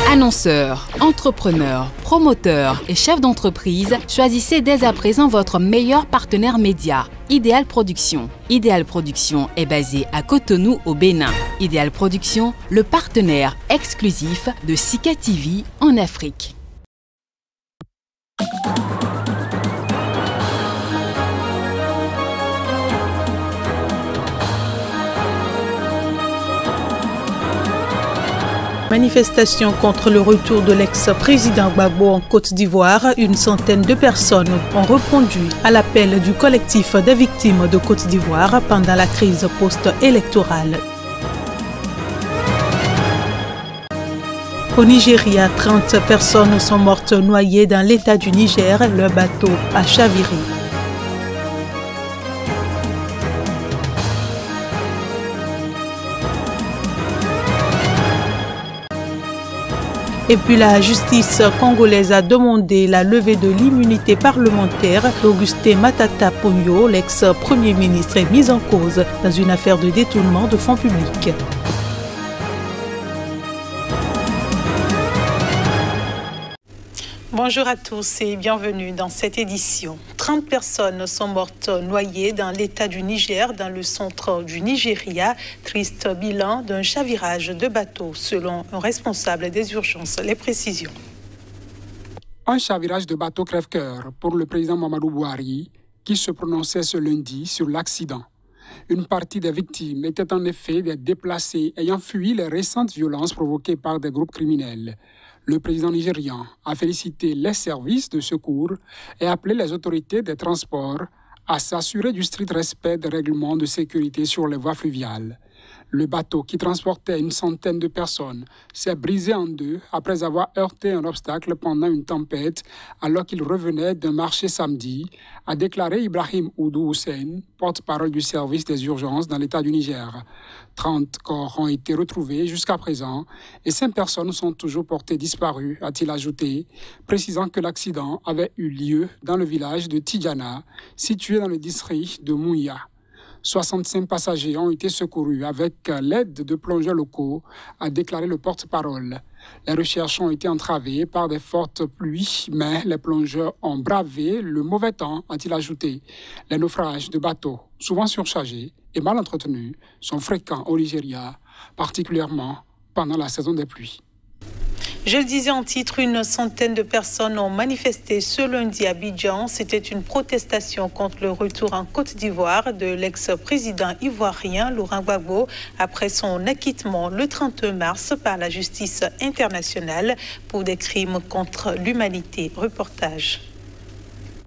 Annonceurs, entrepreneurs, promoteurs et chefs d'entreprise, choisissez dès à présent votre meilleur partenaire média, Idéal Production. Idéal Production est basé à Cotonou au Bénin. Idéal Production, le partenaire exclusif de Sika TV en Afrique. Manifestation contre le retour de l'ex-président Gbagbo en Côte d'Ivoire, une centaine de personnes ont répondu à l'appel du collectif des victimes de Côte d'Ivoire pendant la crise post-électorale. Au Nigeria, 30 personnes sont mortes noyées dans l'état du Niger, le bateau a chaviré. Et puis la justice congolaise a demandé la levée de l'immunité parlementaire d'Augustin Matata Ponyo, l'ex-premier ministre, est mis en cause dans une affaire de détournement de fonds publics. Bonjour à tous et bienvenue dans cette édition. 30 personnes sont mortes noyées dans l'état du Niger, dans le centre du Nigeria. Triste bilan d'un chavirage de bateau, selon un responsable des urgences. Les précisions. Un chavirage de bateau crève-cœur pour le président Mamadou Bouhari, qui se prononçait ce lundi sur l'accident. Une partie des victimes était en effet des déplacés ayant fui les récentes violences provoquées par des groupes criminels. Le président nigérian a félicité les services de secours et appelé les autorités des transports à s'assurer du strict respect des règlements de sécurité sur les voies fluviales. Le bateau qui transportait une centaine de personnes s'est brisé en deux après avoir heurté un obstacle pendant une tempête alors qu'il revenait d'un marché samedi, a déclaré Ibrahim Oudou Hussein, porte-parole du service des urgences dans l'état du Niger. 30 corps ont été retrouvés jusqu'à présent et 5 personnes sont toujours portées disparues, a-t-il ajouté, précisant que l'accident avait eu lieu dans le village de Tidjana, situé dans le district de Mouya. 65 passagers ont été secourus avec l'aide de plongeurs locaux, a déclaré le porte-parole. Les recherches ont été entravées par des fortes pluies, mais les plongeurs ont bravé le mauvais temps, a-t-il ajouté. Les naufrages de bateaux, souvent surchargés et mal entretenus, sont fréquents au Nigeria, particulièrement pendant la saison des pluies. Je le disais en titre, une centaine de personnes ont manifesté ce lundi à Abidjan. C'était une protestation contre le retour en Côte d'Ivoire de l'ex-président ivoirien Laurent Gbagbo après son acquittement le 30 mars par la justice internationale pour des crimes contre l'humanité. Reportage.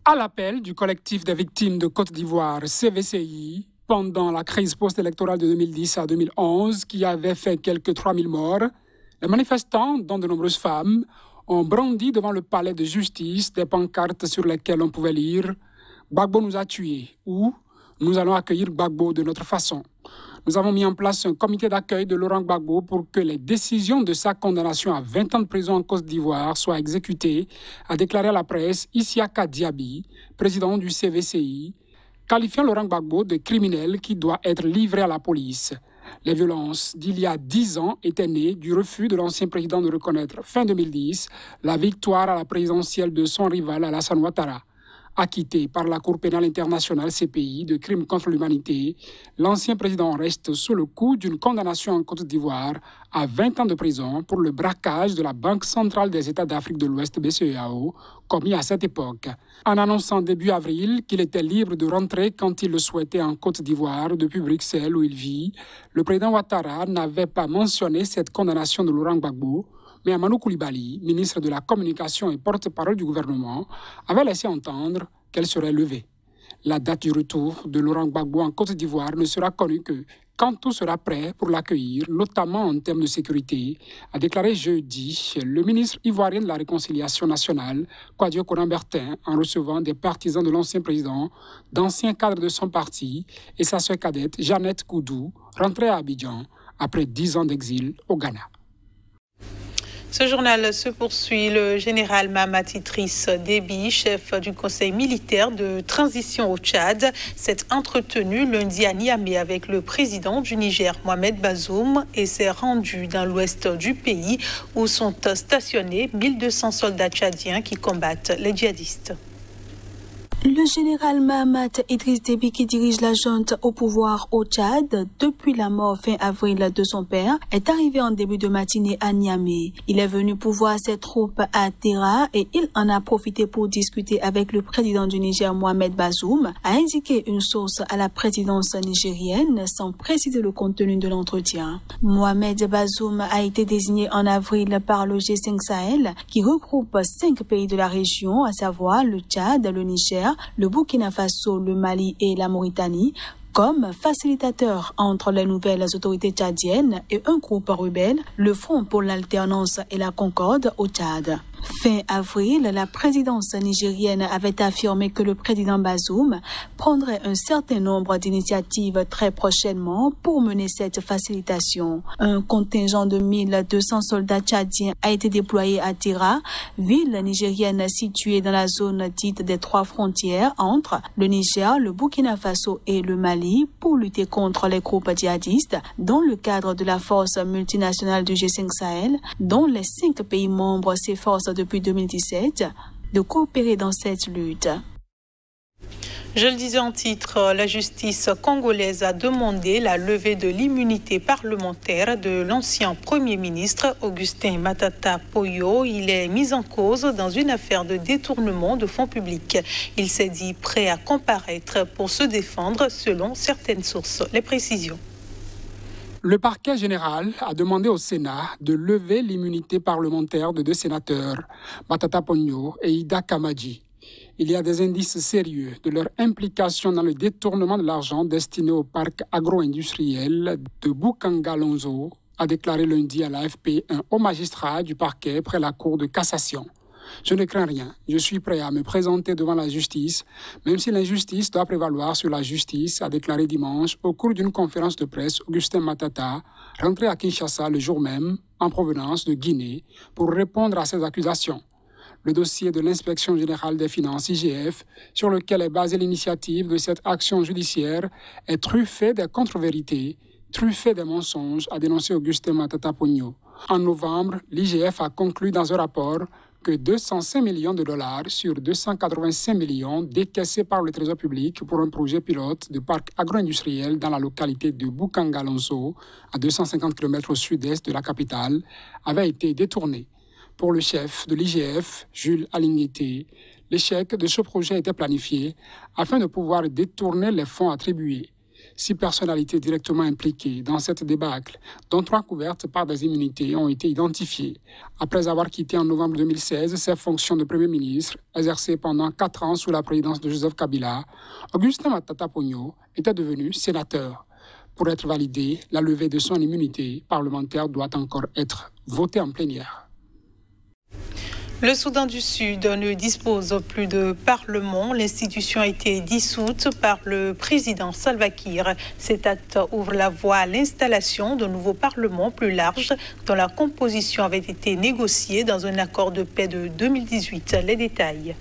À l'appel du collectif des victimes de Côte d'Ivoire, CVCI, pendant la crise post-électorale de 2010 à 2011, qui avait fait quelques 3000 morts, les manifestants, dont de nombreuses femmes, ont brandi devant le palais de justice des pancartes sur lesquelles on pouvait lire « Gbagbo nous a tués » ou « Nous allons accueillir Gbagbo de notre façon ». Nous avons mis en place un comité d'accueil de Laurent Gbagbo pour que les décisions de sa condamnation à 20 ans de prison en Côte d'Ivoire soient exécutées, a déclaré à la presse Isiaka Diaby, président du CVCI, qualifiant Laurent Gbagbo de criminel qui doit être livré à la police. Les violences d'il y a 10 ans étaient nées du refus de l'ancien président de reconnaître, fin 2010, la victoire à la présidentielle de son rival Alassane Ouattara. Acquitté par la Cour pénale internationale CPI de crimes contre l'humanité, l'ancien président reste sous le coup d'une condamnation en Côte d'Ivoire à 20 ans de prison pour le braquage de la Banque centrale des États d'Afrique de l'Ouest, BCEAO, commis à cette époque. En annonçant début avril qu'il était libre de rentrer quand il le souhaitait en Côte d'Ivoire depuis Bruxelles où il vit, le président Ouattara n'avait pas mentionné cette condamnation de Laurent Gbagbo, mais Amadou Coulibaly, ministre de la Communication et porte-parole du gouvernement, avait laissé entendre qu'elle serait levée. La date du retour de Laurent Gbagbo en Côte d'Ivoire ne sera connue que quand tout sera prêt pour l'accueillir, notamment en termes de sécurité, a déclaré jeudi le ministre ivoirien de la Réconciliation nationale, Kouadio Konan-Bertin, en recevant des partisans de l'ancien président, d'anciens cadres de son parti et sa sœur cadette, Jeannette Koudou, rentrée à Abidjan après 10 ans d'exil au Ghana. Ce journal se poursuit. Le général Mahamat Idriss Déby, chef du conseil militaire de transition au Tchad, s'est entretenu lundi à Niamey avec le président du Niger, Mohamed Bazoum, et s'est rendu dans l'ouest du pays où sont stationnés 1200 soldats tchadiens qui combattent les djihadistes. Le général Mahamat Idriss Déby, qui dirige la junte au pouvoir au Tchad depuis la mort fin avril de son père, est arrivé en début de matinée à Niamey. Il est venu pourvoir ses troupes à Terra et il en a profité pour discuter avec le président du Niger, Mohamed Bazoum, a indiqué une source à la présidence nigérienne sans préciser le contenu de l'entretien. Mohamed Bazoum a été désigné en avril par le G5 Sahel, qui regroupe 5 pays de la région, à savoir le Tchad, le Niger, le Burkina Faso, le Mali et la Mauritanie, comme facilitateur entre les nouvelles autorités tchadiennes et un groupe rebelle, le Front pour l'alternance et la concorde au Tchad. Fin avril, la présidence nigérienne avait affirmé que le président Bazoum prendrait un certain nombre d'initiatives très prochainement pour mener cette facilitation. Un contingent de 1200 soldats tchadiens a été déployé à Terra, ville nigérienne située dans la zone dite des 3 frontières entre le Niger, le Burkina Faso et le Mali, pour lutter contre les groupes djihadistes dans le cadre de la force multinationale du G5 Sahel, dont les 5 pays membres s'efforcent depuis 2017 de coopérer dans cette lutte. Je le disais en titre, la justice congolaise a demandé la levée de l'immunité parlementaire de l'ancien Premier ministre Augustin Matata Ponyo. Il est mis en cause dans une affaire de détournement de fonds publics. Il s'est dit prêt à comparaître pour se défendre selon certaines sources. Les précisions. Le parquet général a demandé au Sénat de lever l'immunité parlementaire de 2 sénateurs, Matata Ponyo et Ida Kamadji. Il y a des indices sérieux de leur implication dans le détournement de l'argent destiné au parc agro-industriel de Boukangalonzo, a déclaré lundi à l'AFP un haut magistrat du parquet près la Cour de cassation. Je ne crains rien, je suis prêt à me présenter devant la justice, même si l'injustice doit prévaloir sur la justice, a déclaré dimanche au cours d'une conférence de presse Augustin Matata, rentré à Kinshasa le jour même, en provenance de Guinée, pour répondre à ces accusations. Le dossier de l'Inspection générale des finances, IGF, sur lequel est basée l'initiative de cette action judiciaire, est truffé des contre-vérités, truffé des mensonges, a dénoncé Augustin Matata Ponyo. En novembre, l'IGF a conclu dans un rapport que 205 millions de dollars sur 285 millions décaissés par le Trésor public pour un projet pilote de parc agro-industriel dans la localité de Boukangalonzo, à 250 km au sud-est de la capitale, avaient été détournés. Pour le chef de l'IGF, Jules Alignité, l'échec de ce projet était planifié afin de pouvoir détourner les fonds attribués. 6 personnalités directement impliquées dans cette débâcle, dont 3 couvertes par des immunités, ont été identifiées. Après avoir quitté en novembre 2016 ses fonctions de Premier ministre, exercées pendant 4 ans sous la présidence de Joseph Kabila, Augustin Matata Ponyo était devenu sénateur. Pour être validée, la levée de son immunité parlementaire doit encore être votée en plénière. Le Soudan du Sud ne dispose plus de parlement. L'institution a été dissoute par le président Salva Kiir. Cet acte ouvre la voie à l'installation d'un nouveau parlement plus large dont la composition avait été négociée dans un accord de paix de 2018. Les détails.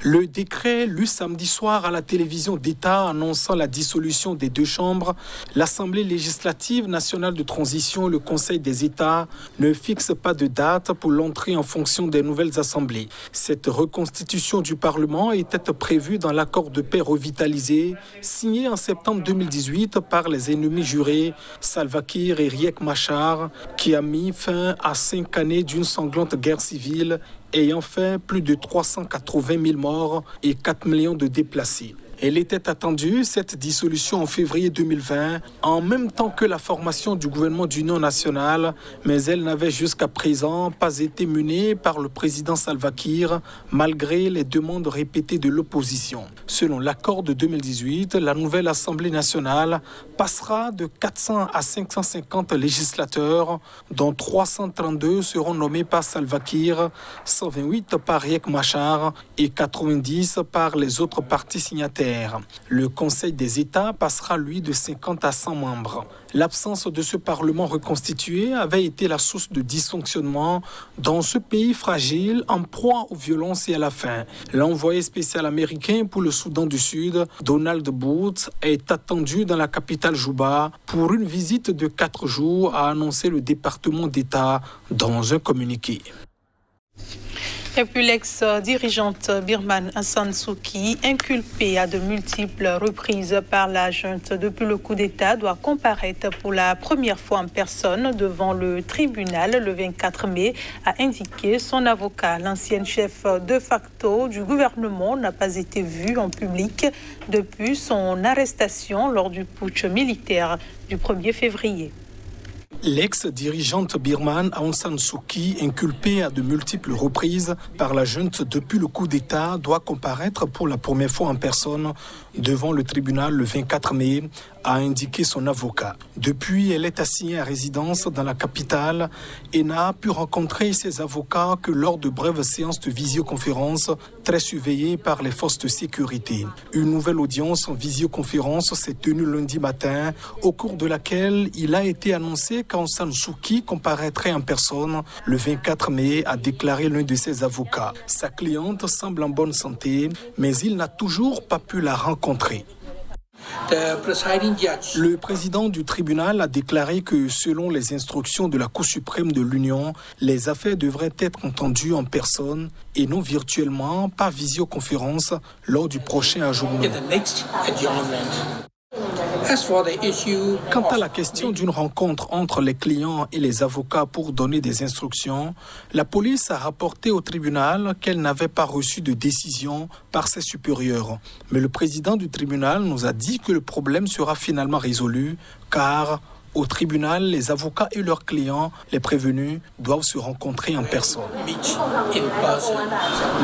Le décret lu samedi soir à la télévision d'État annonçant la dissolution des 2 chambres, l'Assemblée législative nationale de transition et le Conseil des États ne fixe pas de date pour l'entrée en fonction des nouvelles assemblées. Cette reconstitution du Parlement était prévue dans l'accord de paix revitalisé signé en septembre 2018 par les ennemis jurés Salva Kiir et Riek Machar, qui a mis fin à 5 années d'une sanglante guerre civile ayant fait plus de 380 000 morts et 4 millions de déplacés. Elle était attendue, cette dissolution, en février 2020, en même temps que la formation du gouvernement d'union nationale, mais elle n'avait jusqu'à présent pas été menée par le président Salva Kiir, malgré les demandes répétées de l'opposition. Selon l'accord de 2018, la nouvelle Assemblée nationale passera de 400 à 550 législateurs, dont 332 seront nommés par Salva Kiir, 128 par Riek Machar et 90 par les autres partis signataires. militaire. Le Conseil des États passera, lui, de 50 à 100 membres. L'absence de ce Parlement reconstitué avait été la source de dysfonctionnement dans ce pays fragile, en proie aux violences et à la faim. L'envoyé spécial américain pour le Soudan du Sud, Donald Booth, est attendu dans la capitale Juba pour une visite de 4 jours, a annoncé le département d'État dans un communiqué. Et puis l'ex-dirigeante birmane Aung San Suu Kyi, inculpée à de multiples reprises par la junte depuis le coup d'État, doit comparaître pour la première fois en personne devant le tribunal le 24 mai, a indiqué son avocat. L'ancienne chef de facto du gouvernement n'a pas été vue en public depuis son arrestation lors du putsch militaire du 1er février. L'ex-dirigeante birmane Aung San Suu Kyi, inculpée à de multiples reprises par la junte depuis le coup d'État, doit comparaître pour la première fois en personne devant le tribunal le 24 mai, a indiqué son avocat. Depuis, elle est assignée à résidence dans la capitale et n'a pu rencontrer ses avocats que lors de brèves séances de visioconférence très surveillées par les forces de sécurité. Une nouvelle audience en visioconférence s'est tenue lundi matin, au cours de laquelle il a été annoncé qu'Aung San Suu Kyi comparaîtrait en personne le 24 mai, a déclaré l'un de ses avocats. Sa cliente semble en bonne santé, mais il n'a toujours pas pu la rencontrer. Le président du tribunal a déclaré que selon les instructions de la Cour suprême de l'Union, les affaires devraient être entendues en personne et non virtuellement par visioconférence lors du prochain ajournement. Quant à la question d'une rencontre entre les clients et les avocats pour donner des instructions, la police a rapporté au tribunal qu'elle n'avait pas reçu de décision par ses supérieurs. Mais le président du tribunal nous a dit que le problème sera finalement résolu car au tribunal, les avocats et leurs clients, les prévenus, doivent se rencontrer en personne.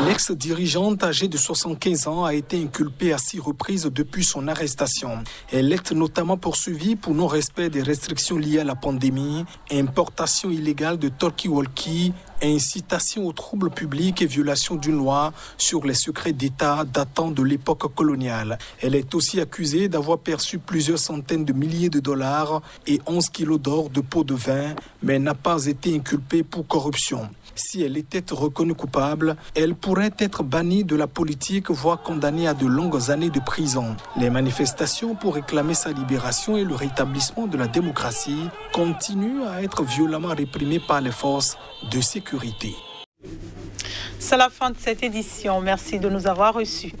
L'ex-dirigeante âgée de 75 ans a été inculpée à 6 reprises depuis son arrestation. Elle est notamment poursuivie pour non-respect des restrictions liées à la pandémie, importation illégale de talkie-walkie, incitation aux troubles publics et violation d'une loi sur les secrets d'État datant de l'époque coloniale. Elle est aussi accusée d'avoir perçu plusieurs centaines de milliers de dollars et 11 kilos d'or de pots de vin, mais n'a pas été inculpée pour corruption. Si elle était reconnue coupable, elle pourrait être bannie de la politique, voire condamnée à de longues années de prison. Les manifestations pour réclamer sa libération et le rétablissement de la démocratie continuent à être violemment réprimées par les forces de sécurité. C'est la fin de cette édition. Merci de nous avoir reçus.